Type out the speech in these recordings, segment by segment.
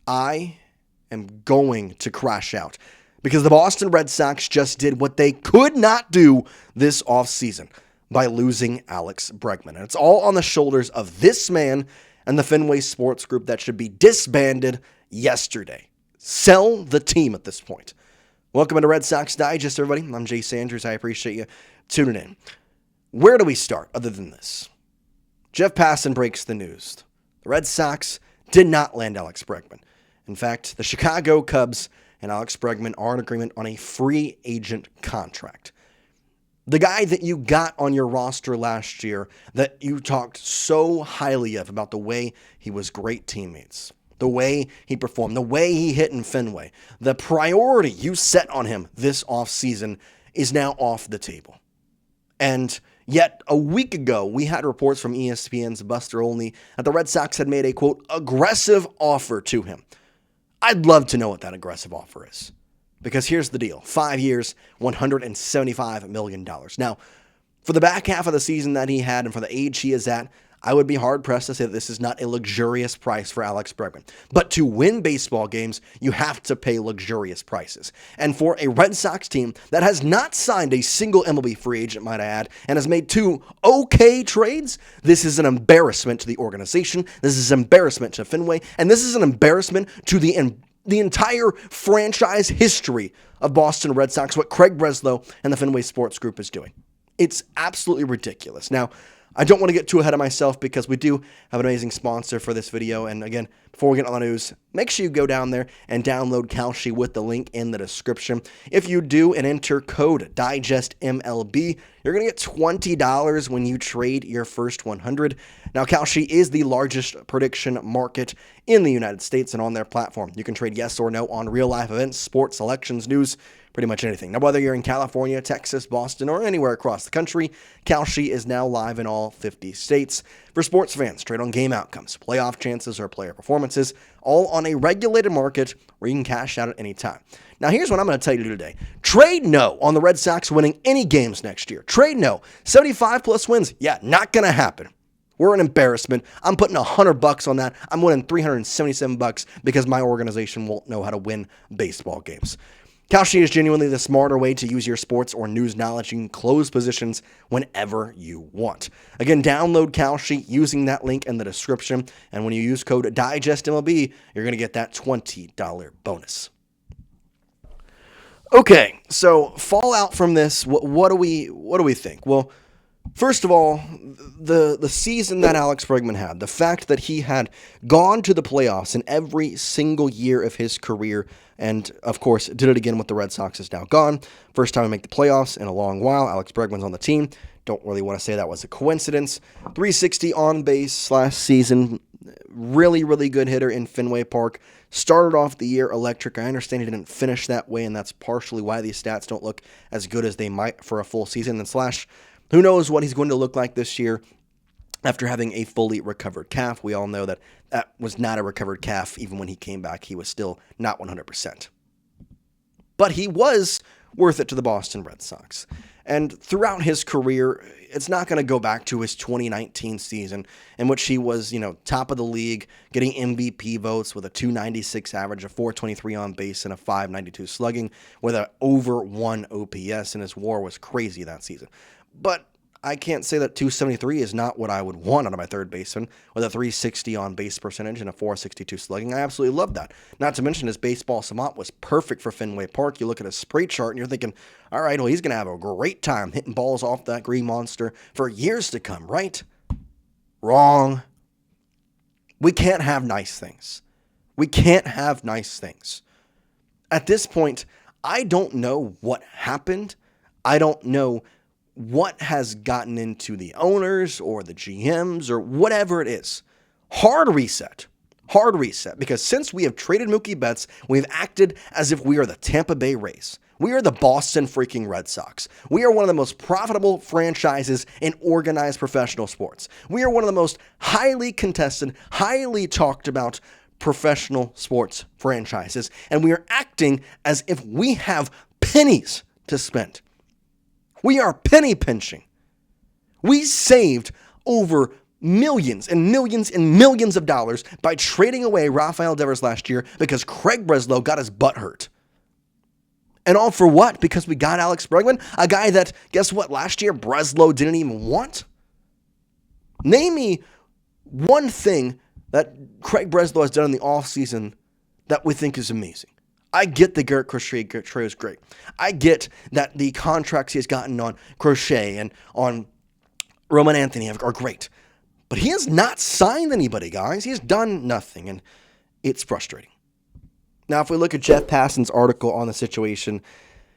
I am going to crash out because the Boston Red Sox just did what they could not do this offseason by losing Alex Bregman. And it's all on the shoulders of this man and the Fenway Sports Group that should be disbanded yesterday. Sell the team at this point. Welcome to Red Sox Digest, everybody. I'm Jace Andrews. I appreciate you tuning in. Where do we start other than this? Jeff Passan breaks the news. The Red Sox did not land Alex Bregman. In fact, the Chicago Cubs and Alex Bregman are in agreement on a free agent contract. The guy that you got on your roster last year that you talked so highly of about the way he was great teammates, the way he performed, the way he hit in Fenway, the priority you set on him this offseason is now off the table. And yet a week ago, we had reports from ESPN's Buster Olney that the Red Sox had made a, quote, aggressive offer to him. I'd love to know what that aggressive offer is. Because here's the deal. 5 years, $175 million. Now, for the back half of the season that he had and for the age he is at, I would be hard-pressed to say that this is not a luxurious price for Alex Bregman. But to win baseball games, you have to pay luxurious prices. And for a Red Sox team that has not signed a single MLB free agent, might I add, and has made 2 okay trades, this is an embarrassment to the organization, this is an embarrassment to Fenway, and this is an embarrassment to the entire franchise history of Boston Red Sox, what Craig Breslow and the Fenway Sports Group is doing. It's absolutely ridiculous. Now, I don't want to get too ahead of myself because we do have an amazing sponsor for this video. And again, before we get on the news, make sure you go down there and download Kalshi with the link in the description. If you do and enter code DIGESTMLB, you're going to get $20 when you trade your first 100. Now, Kalshi is the largest prediction market in the United States, and on their platform, you can trade yes or no on real-life events, sports, elections, news, pretty much anything. Now, whether you're in California, Texas, Boston, or anywhere across the country, Kalshi is now live in all 50 states. For sports fans, trade on game outcomes, playoff chances, or player performances, all on a regulated market where you can cash out at any time. Now, here's what I'm going to tell you today. Trade no on the Red Sox winning any games next year. Trade no. 75-plus wins? Yeah, not going to happen. We're an embarrassment. I'm putting $100 on that. I'm winning $377 because my organization won't know how to win baseball games. Kalshi is genuinely the smarter way to use your sports or news knowledge. You can close positions whenever you want. Again, download Kalshi using that link in the description. And when you use code DIGESTMLB, you're going to get that $20 bonus. Okay, so fallout from this, what do we think? Well, first of all, the season that Alex Bregman had, the fact that he had gone to the playoffs in every single year of his career, and of course did it again with the Red Sox is now gone. First time to make the playoffs in a long while. Alex Bregman's on the team. Don't really want to say that was a coincidence. 360 on base last season. Really, really good hitter in Fenway Park. Started off the year electric. I understand he didn't finish that way, and that's partially why these stats don't look as good as they might for a full season. And slash, who knows what he's going to look like this year after having a fully recovered calf. We all know that that was not a recovered calf. Even when he came back, he was still not 100%. But he was worth it to the Boston Red Sox. And throughout his career, it's not going to go back to his 2019 season in which he was, top of the league, getting MVP votes with a 296 average, a 423 on base, and a 592 slugging with an over 1 OPS, and his WAR was crazy that season. But I can't say that 273 is not what I would want out of my third baseman with a 360 on base percentage and a 462 slugging. I absolutely love that. Not to mention his baseball savant was perfect for Fenway Park. You look at his spray chart and you're thinking, all right, well, he's going to have a great time hitting balls off that green monster for years to come, right? Wrong. We can't have nice things. We can't have nice things. At this point, I don't know what happened. I don't know what has gotten into the owners or the GMs or whatever it is. Hard reset, because since we have traded Mookie Betts, we've acted as if we are the Tampa Bay Rays. We are the Boston freaking Red Sox. We are one of the most profitable franchises in organized professional sports. We are one of the most highly contested, highly talked about professional sports franchises, and we are acting as if we have pennies to spend. We are penny pinching. We saved over millions and millions and millions of dollars by trading away Rafael Devers last year because Craig Breslow got his butt hurt. And all for what? Because we got Alex Bregman, a guy that, guess what, last year Breslow didn't even want? Name me one thing that Craig Breslow has done in the offseason that we think is amazing. I get the Garrett Crochet is great. I get that the contracts he has gotten on Crochet and on Roman Anthony are great. But he has not signed anybody, guys. He has done nothing, and it's frustrating. Now, if we look at Jeff Passan's article on the situation,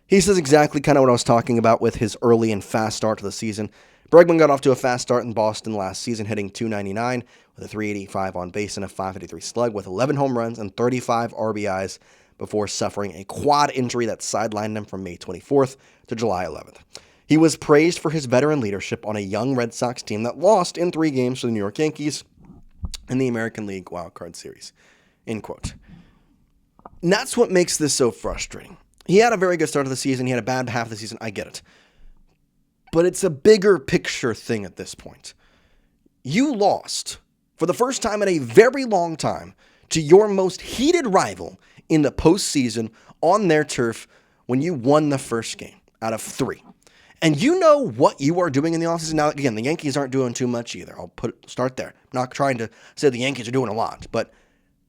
he says exactly kind of what I was talking about with his early and fast start to the season. Bregman got off to a fast start in Boston last season, hitting .299 with a .385 on base and a .553 slug with 11 home runs and 35 RBIs before suffering a quad injury that sidelined him from May 24th to July 11th. He was praised for his veteran leadership on a young Red Sox team that lost in 3 games to the New York Yankees in the American League Wild Card Series. End quote. And that's what makes this so frustrating. He had a very good start of the season. He had a bad half of the season. I get it. But it's a bigger picture thing at this point. You lost for the first time in a very long time to your most heated rival in the postseason on their turf when you won the first game out of 3. And you know what you are doing in the offseason. Now, again, the Yankees aren't doing too much either. I'll start there. I'm not trying to say the Yankees are doing a lot, but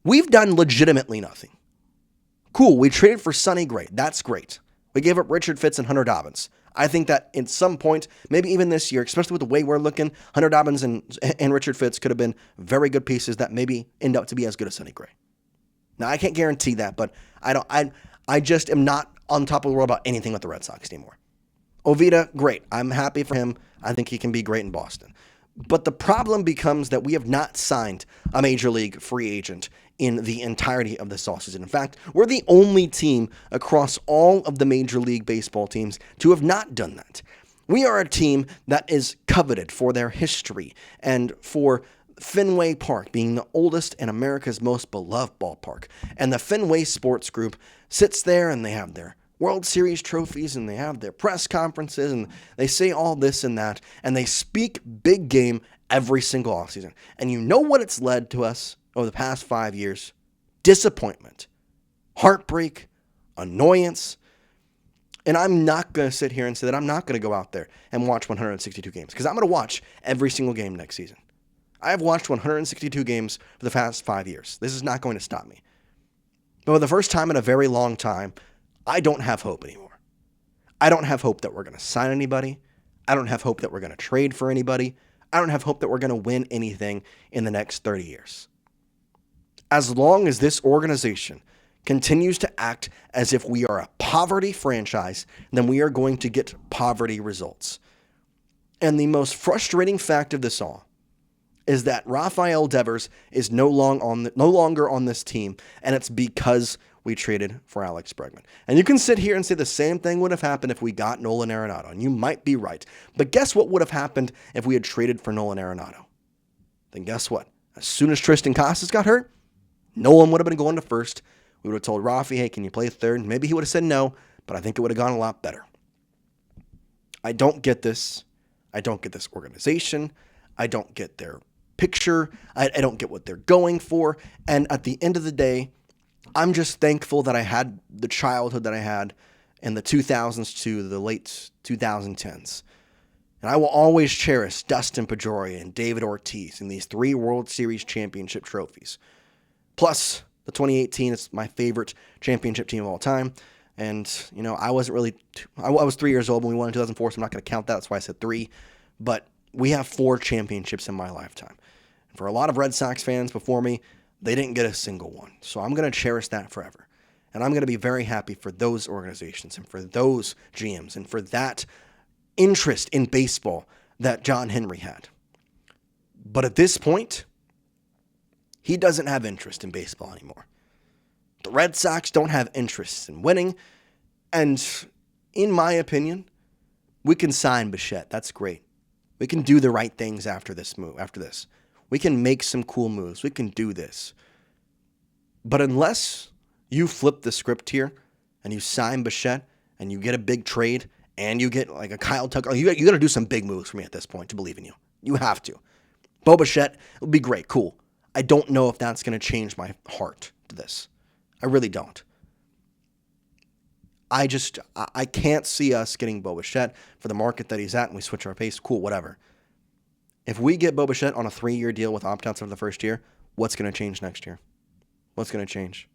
we've done legitimately nothing. Cool, we traded for Sonny Gray. That's great. We gave up Richard Fitz and Hunter Dobbins. I think that at some point, maybe even this year, especially with the way we're looking, Hunter Dobbins and Richard Fitz could have been very good pieces that maybe end up to be as good as Sonny Gray. Now, I can't guarantee that, but I just am not on top of the world about anything with the Red Sox anymore. Oviedo, great. I'm happy for him. I think he can be great in Boston. But the problem becomes that we have not signed a major league free agent in the entirety of this offseason. In fact, we're the only team across all of the Major League Baseball teams to have not done that. We are a team that is coveted for their history and for Fenway Park being the oldest and America's most beloved ballpark. And the Fenway Sports Group sits there and they have their World Series trophies and they have their press conferences and they say all this and that and they speak big game every single offseason. And you know what it's led to us over the past 5 years? Disappointment, heartbreak, annoyance. And I'm not going to sit here and say that I'm not going to go out there and watch 162 games because I'm going to watch every single game next season. I have watched 162 games for the past 5 years. This is not going to stop me. But for the first time in a very long time, I don't have hope anymore. I don't have hope that we're going to sign anybody. I don't have hope that we're going to trade for anybody. I don't have hope that we're going to win anything in the next 30 years. As long as this organization continues to act as if we are a poverty franchise, then we are going to get poverty results. And the most frustrating fact of this all is that Rafael Devers is no longer on this team, and it's because we traded for Alex Bregman. And you can sit here and say the same thing would have happened if we got Nolan Arenado, and you might be right. But guess what would have happened if we had traded for Nolan Arenado? Then guess what? As soon as Tristan Casas got hurt, Nolan would have been going to first. We would have told Rafi, hey, can you play third? And maybe he would have said no, but I think it would have gone a lot better. I don't get this. I don't get this organization. I don't get their picture. I don't get what they're going for. And at the end of the day, I'm just thankful that I had the childhood that I had in the 2000s to the late 2010s. And I will always cherish Dustin Pedroia and David Ortiz in these 3 World Series championship trophies. Plus, the 2018 is my favorite championship team of all time. And, you know, I wasn't really, I was 3 years old when we won in 2004, so I'm not going to count that. That's why I said 3. But we have 4 championships in my lifetime. And for a lot of Red Sox fans before me, they didn't get a single one. So I'm going to cherish that forever. And I'm going to be very happy for those organizations and for those GMs and for that interest in baseball that John Henry had. But at this point, he doesn't have interest in baseball anymore. The Red Sox don't have interest in winning. And in my opinion, we can sign Bichette. That's great. We can do the right things after this move, after this. We can make some cool moves. We can do this. But unless you flip the script here and you sign Bichette and you get a big trade and you get like a Kyle Tucker, you got to do some big moves for me at this point to believe in you. You have to. Bo Bichette would be great, cool. I don't know if that's going to change my heart to this. I really don't. I can't see us getting Bo Bichette for the market that he's at and we switch our pace. Cool, whatever. If we get Bo Bichette on a 3-year deal with opt-outs for the first year, what's going to change next year? What's going to change?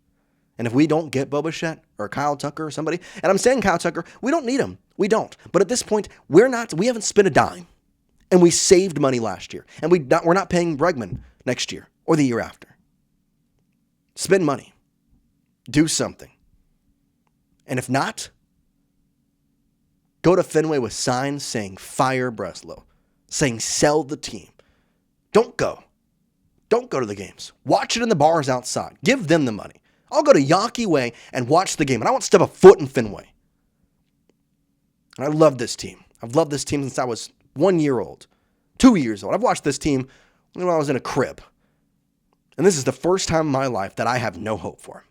And if we don't get Bo Bichette or Kyle Tucker or somebody, and I'm saying Kyle Tucker, we don't need him. We don't. But at this point, we haven't spent a dime. And we saved money last year. And we're not paying Bregman next year or the year after. Spend money. Do something. And if not, go to Fenway with signs saying fire Breslow, saying sell the team. Don't go. Don't go to the games. Watch it in the bars outside. Give them the money. I'll go to Yawkey Way and watch the game, and I won't step a foot in Fenway. And I love this team. I've loved this team since I was 1 year old, 2 years old. I've watched this team when I was in a crib. And this is the first time in my life that I have no hope for.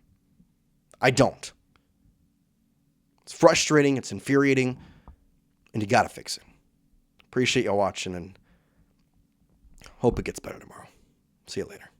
I don't. It's frustrating, it's infuriating, and you got to fix it. Appreciate y'all watching, and hope it gets better tomorrow. See you later.